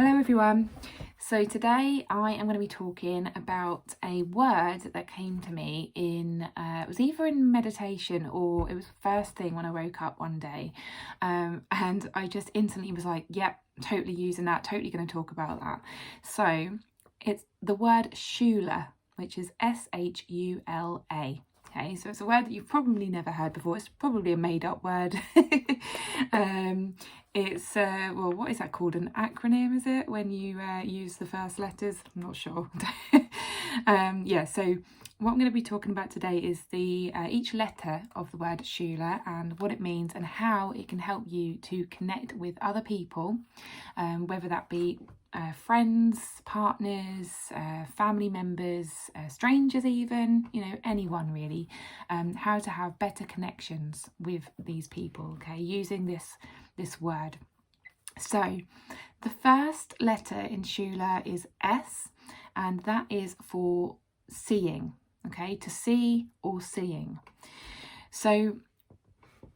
Hello everyone. So today I am going to be talking about a word that came to me in, it was either in meditation or it was the first thing when I woke up one day. And I just instantly was like, yep, totally using that, totally going to talk about that. So it's the word SHULA, which is SHULA. Okay, so it's a word that you've probably never heard before. It's probably a made-up word. It's, well, what is that called? An acronym, is it? When you use the first letters? I'm not sure. Yeah, so what I'm going to be talking about today is the each letter of the word SHULA and what it means and how it can help you to connect with other people, whether that be friends, partners, family members, strangers even, anyone really, how to have better connections with these people, okay, using this word. So the first letter in SHULA is S, and that is for seeing, okay, to see or seeing. So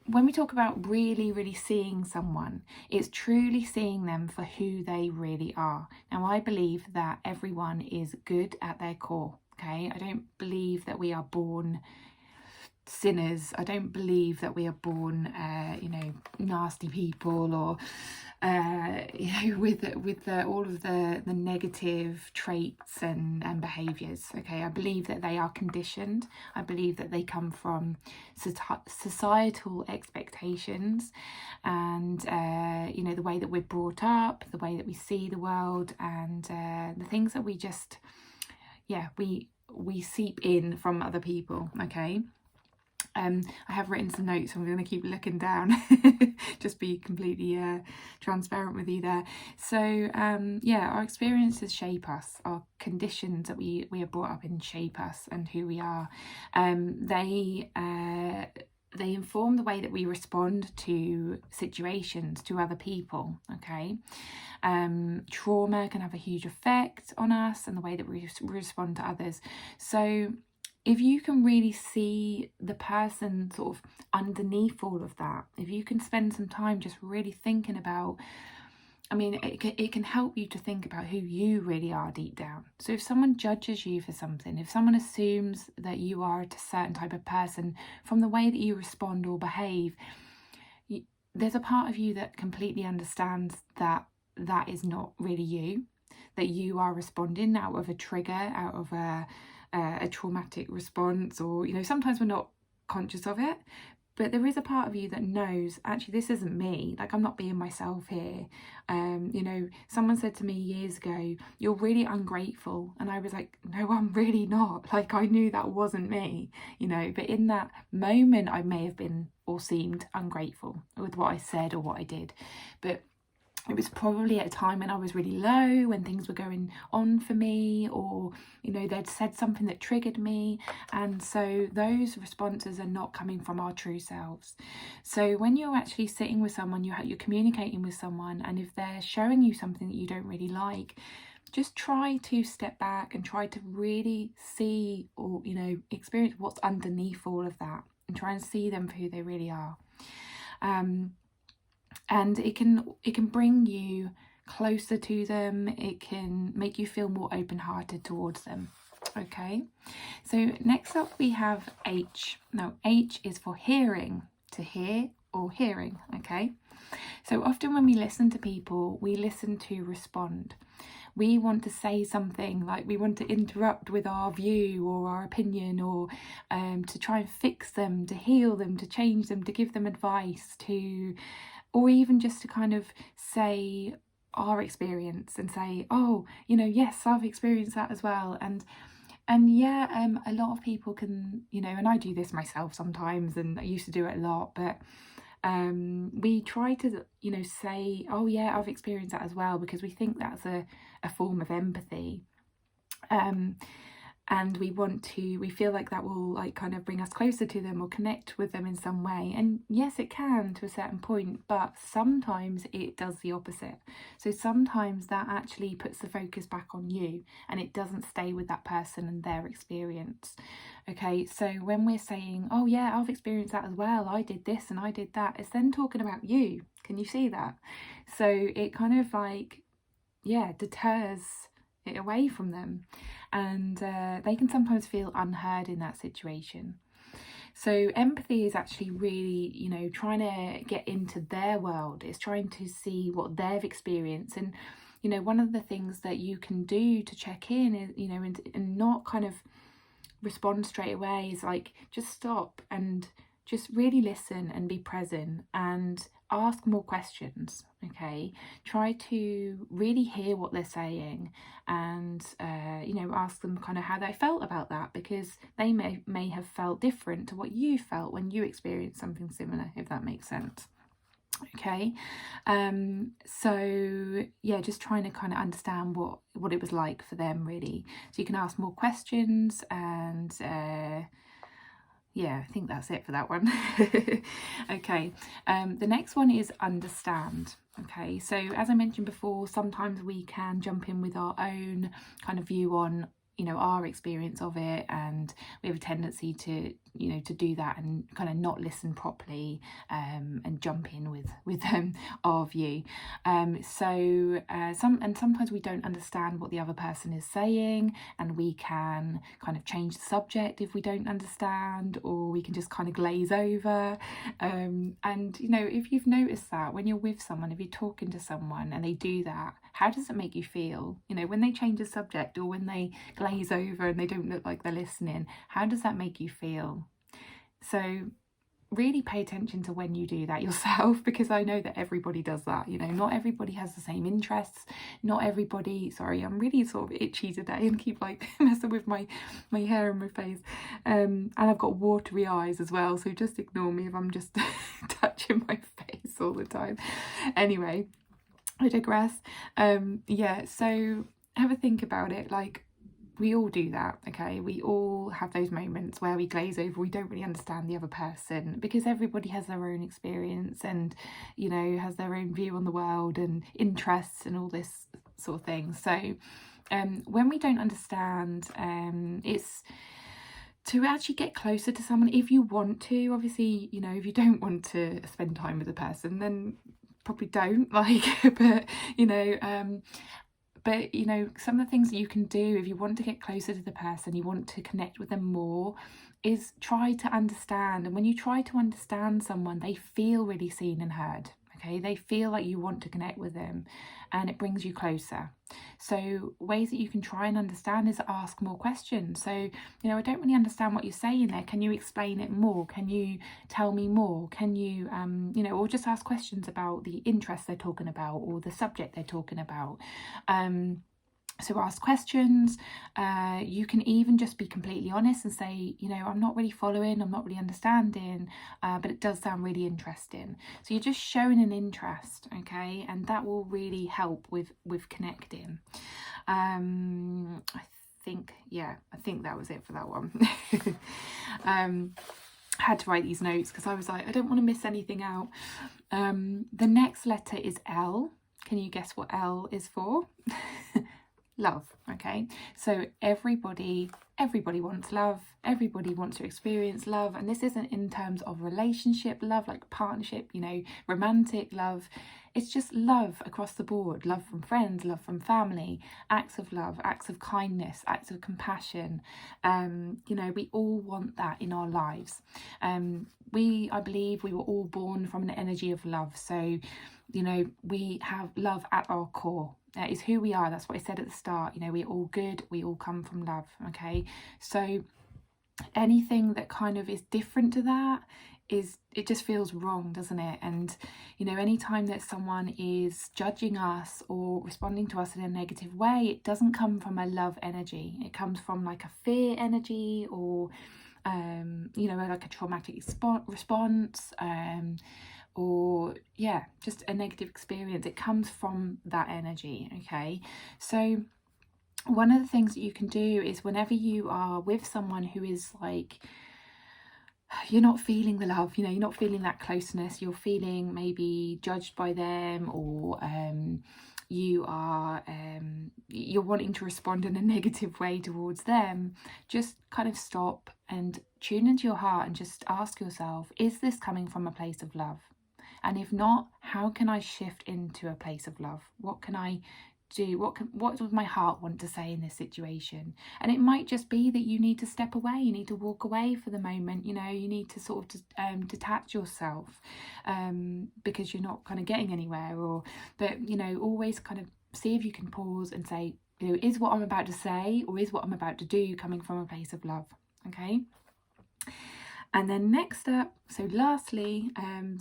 when we talk about really seeing someone, it's truly seeing them for who they really are. Now, I believe that everyone is good at their core, okay? I don't believe that we are born sinners. I don't believe that we are born, nasty people or, with all of the negative traits and behaviours. Okay, I believe that they are conditioned. I believe that they come from societal expectations and, the way that we're brought up, the way that we see the world, and the things that we just, we seep in from other people. Okay. I have written some notes, so I'm going to keep looking down, just be completely transparent with you there. So our experiences shape us, our conditions that we are brought up in shape us and who we are. They inform the way that we respond to situations, to other people, okay? Trauma can have a huge effect on us and the way that we respond to others. So if you can really see the person sort of underneath all of that, if you can spend some time just really thinking about, it can help you to think about who you really are deep down. So if someone judges you for something, if someone assumes that you are a certain type of person from the way that you respond or behave, there's a part of you that completely understands that that is not really you, that you are responding out of a trigger, out of a traumatic response, or sometimes we're not conscious of it, but there is a part of you that knows, actually, this isn't me, like I'm not being myself here. Someone said to me years ago, you're really ungrateful, and I was like, no, I'm really not. Like, I knew that wasn't me, but in that moment I may have been or seemed ungrateful with what I said or what I did, but it was probably at a time when I was really low, when things were going on for me, or, they'd said something that triggered me. And so those responses are not coming from our true selves. So when you're actually sitting with someone, you're communicating with someone, and if they're showing you something that you don't really like, just try to step back and try to really see or, experience what's underneath all of that and try and see them for who they really are. And it can bring you closer to them. It can make you feel more open-hearted towards them. Okay, so next up we have H. Now H is for hearing, to hear or hearing. Okay, so often when we listen to people, we listen to respond. We want to say something, like we want to interrupt with our view or our opinion, or to try and fix them, to heal them, to change them, to give them advice, or even just to kind of say our experience and say, oh, yes, I've experienced that as well. And a lot of people can, and I do this myself sometimes, and I used to do it a lot, but we try to, say, oh yeah, I've experienced that as well, because we think that's a form of empathy. And we feel like that will like kind of bring us closer to them or connect with them in some way. And yes, it can to a certain point, but sometimes it does the opposite. So sometimes that actually puts the focus back on you and it doesn't stay with that person and their experience. Okay, so when we're saying, oh yeah, I've experienced that as well, I did this and I did that, it's then talking about you. Can you see that? So it kind of like deters it away from them, and they can sometimes feel unheard in that situation. So empathy is actually really, trying to get into their world. It's trying to see what they've experienced. And, one of the things that you can do to check in is, and not kind of respond straight away, is like just stop and just really listen and be present and ask more questions. Okay, try to really hear what they're saying, and ask them kind of how they felt about that, because they may have felt different to what you felt when you experienced something similar, if that makes sense. Okay, so yeah, just trying to kind of understand what it was like for them, really. So you can ask more questions, and yeah, I think that's it for that one. Okay, the next one is understand. Okay, so as I mentioned before, sometimes we can jump in with our own kind of view on our experience of it, and we have a tendency to to do that and kind of not listen properly, and jump in with our view. Sometimes we don't understand what the other person is saying, and we can kind of change the subject if we don't understand, or we can just kind of glaze over. And if you've noticed that when you're with someone, if you're talking to someone and they do that, how does it make you feel? When they change the subject, or when they glaze over and they don't look like they're listening, how does that make you feel? So really pay attention to when you do that yourself, because I know that everybody does that. Not everybody has the same interests. Not everybody, sorry, I'm really sort of itchy today and keep like messing with my hair and my face, and I've got watery eyes as well, so just ignore me if I'm just touching my face all the time. Anyway, I digress. So have a think about it. Like, we all do that, okay? We all have those moments where we glaze over, we don't really understand the other person, because everybody has their own experience and has their own view on the world and interests and all this sort of thing. So when we don't understand, it's to actually get closer to someone if you want to. Obviously, if you don't want to spend time with the person, then probably don't, but some of the things that you can do if you want to get closer to the person, you want to connect with them more, is try to understand. And when you try to understand someone, they feel really seen and heard. Okay, they feel like you want to connect with them, and it brings you closer. So ways that you can try and understand is ask more questions. So I don't really understand what you're saying there. Can you explain it more? Can you tell me more? Can you or just ask questions about the interest they're talking about, or the subject they're talking about. So ask questions. You can even just be completely honest and say, I'm not really following, I'm not really understanding, but it does sound really interesting. So you're just showing an interest, okay? And that will really help with connecting. I think that was it for that one. Had to write these notes because I was like, I don't want to miss anything out. The next letter is L. Can you guess what L is for? Love. Okay, so everybody wants love. Everybody wants to experience love, and this isn't in terms of relationship love, like partnership, romantic love. It's just love across the board. Love from friends, love from family, acts of love, acts of kindness, acts of compassion. We all want that in our lives. I believe we were all born from an energy of love. So we have love at our core. That is who we are. That's what I said at the start. We're all good. We all come from love. Okay, so anything that kind of is different to that, it just feels wrong, doesn't it? And anytime that someone is judging us or responding to us in a negative way, it doesn't come from a love energy. It comes from like a fear energy, or like a traumatic response, or just a negative experience. It comes from that energy. Okay, so one of the things that you can do is, whenever you are with someone who is like, you're not feeling the love, you're not feeling that closeness, you're feeling maybe judged by them, or you're wanting to respond in a negative way towards them, just kind of stop and tune into your heart and just ask yourself, is this coming from a place of love? And if not, how can I shift into a place of love? What can I do, what does my heart want to say in this situation? And it might just be that you need to step away, you need to walk away for the moment, you know, you need to sort of detach yourself, because you're not kind of getting anywhere. But you know, always kind of see if you can pause and say, you know, is what I'm about to say, or is what I'm about to do coming from a place of love? Okay. And then next up, so lastly,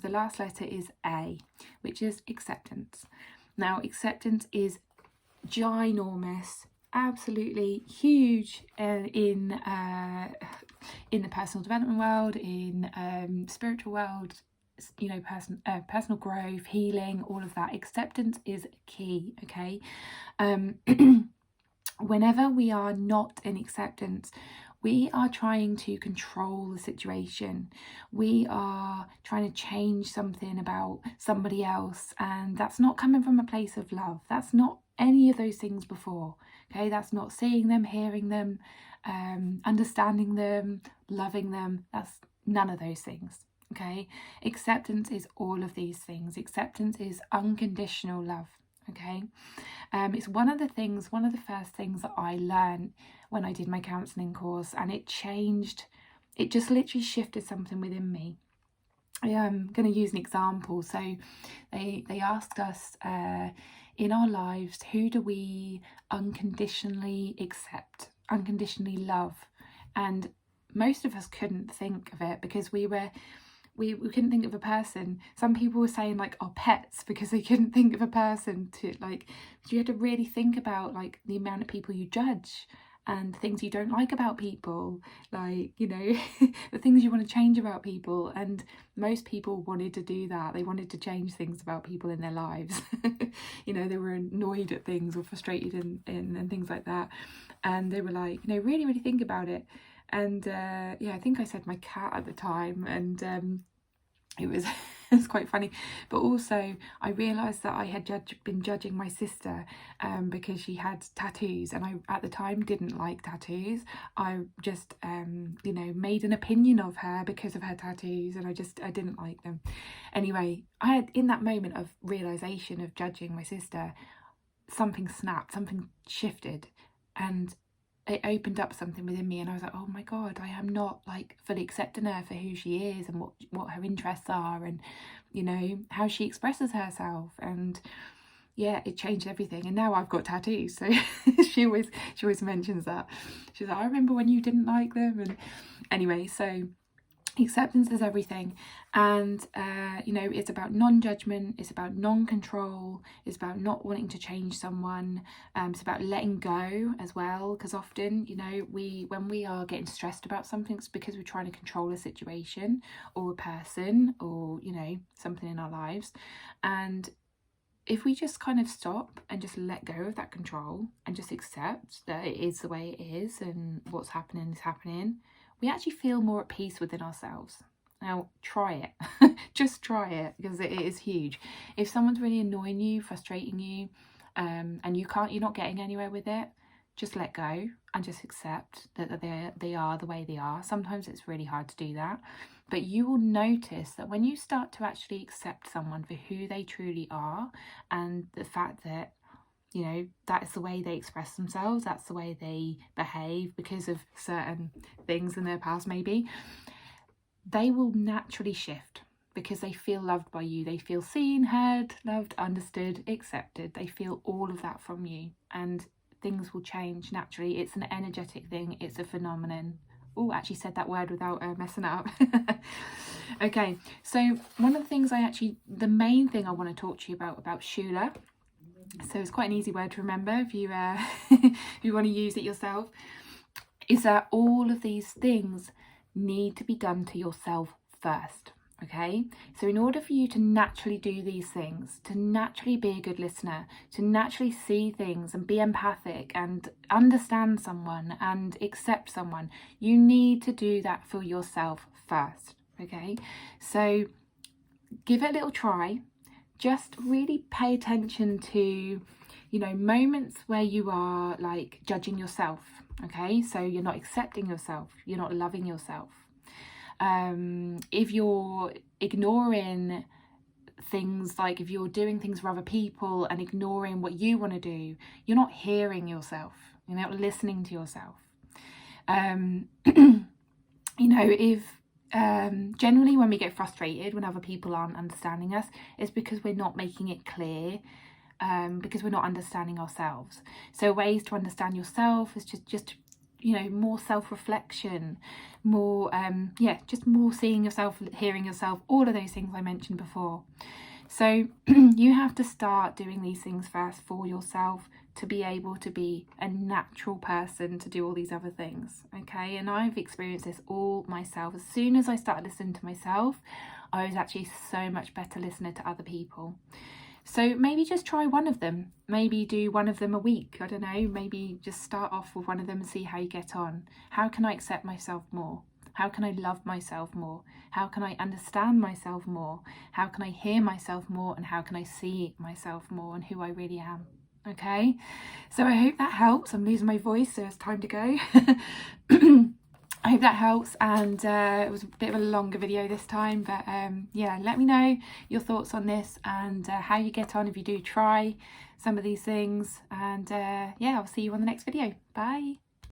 the last letter is A, which is acceptance. Now, acceptance is ginormous, absolutely huge in the personal development world, in spiritual world, you know, personal growth, healing, all of that. Acceptance is key. Okay. Whenever we are not in acceptance, we are trying to control the situation. We are trying to change something about somebody else, and that's not coming from a place of love. That's not any of those things before. Okay, that's not seeing them, hearing them, understanding them, loving them. That's none of those things. Okay, acceptance is all of these things. Acceptance is unconditional love. Okay, it's one of the first things that I learned when I did my counselling course, and it just literally shifted something within me. I am going to use an example. So they asked us in our lives, who do we unconditionally accept, unconditionally love? And most of us couldn't think of it because we couldn't think of a person. Some people were saying like our pets because they couldn't think of a person to like. You had to really think about like the amount of people you judge and things you don't like about people, like, you know, the things you want to change about people. And most people wanted to do that. They wanted to change things about people in their lives. You know, they were annoyed at things or frustrated and things like that. And they were like, you know, really, really think about it. And yeah, I think I said my cat at the time, and it was it's quite funny. But also I realised that I had been judging my sister because she had tattoos, and I at the time didn't like tattoos. I just you know, made an opinion of her because of her tattoos, and I didn't like them. Anyway, I had, in that moment of realisation of judging my sister, something snapped, something shifted, and it opened up something within me, and I was like, oh my god, I am not like fully accepting her for who she is and what her interests are, and you know, how she expresses herself. And yeah, it changed everything. And now I've got tattoos, so she always mentions that. She's like, I remember when you didn't like them. And anyway, so acceptance is everything. And you know, it's about non-judgment, it's about non-control, it's about not wanting to change someone, it's about letting go as well, because often, you know, when we are getting stressed about something, it's because we're trying to control a situation or a person, or you know, something in our lives. And if we just kind of stop and just let go of that control and just accept that it is the way it is and what's happening is happening, we actually feel more at peace within ourselves. Now, try it. Just try it, because it is huge. If someone's really annoying you, frustrating you, and you're not getting anywhere with it, just let go and just accept that they are the way they are. Sometimes it's really hard to do that, but you will notice that when you start to actually accept someone for who they truly are, and the fact that, you know, that is the way they express themselves, that's the way they behave because of certain things in their past maybe, they will naturally shift because they feel loved by you. They feel seen, heard, loved, understood, accepted. They feel all of that from you, and things will change naturally. It's an energetic thing. It's a phenomenon. Oh, actually said that word without messing it up. Okay, so one of the things the main thing I want to talk to you about SHULA, so it's quite an easy word to remember if you if you want to use it yourself, is that all of these things need to be done to yourself first. Okay, so in order for you to naturally do these things, to naturally be a good listener, to naturally see things and be empathic and understand someone and accept someone, you need to do that for yourself first. Okay, so give it a little try. Just really pay attention to, you know, moments where you are like judging yourself. Okay, so you're not accepting yourself, you're not loving yourself. If you're ignoring things like if you're doing things for other people and ignoring what you want to do, you're not hearing yourself, you're not listening to yourself. You know, if generally when we get frustrated when other people aren't understanding us, it's because we're not making it clear, because we're not understanding ourselves. So ways to understand yourself is just you know, more self-reflection, more just more seeing yourself, hearing yourself, all of those things I mentioned before. So you have to start doing these things first for yourself to be able to be a natural person to do all these other things, okay? And I've experienced this all myself. As soon as I started listening to myself, I was actually so much better listener to other people. So maybe just try one of them. Maybe do one of them a week. I don't know, maybe just start off with one of them and see how you get on. How can I accept myself more? How can I love myself more? How can I understand myself more? How can I hear myself more? And how can I see myself more and who I really am? Okay, so I hope that helps. I'm losing my voice, so it's time to go. I hope that helps, and it was a bit of a longer video this time, but yeah, let me know your thoughts on this and how you get on if you do try some of these things, and yeah, I'll see you on the next video. Bye.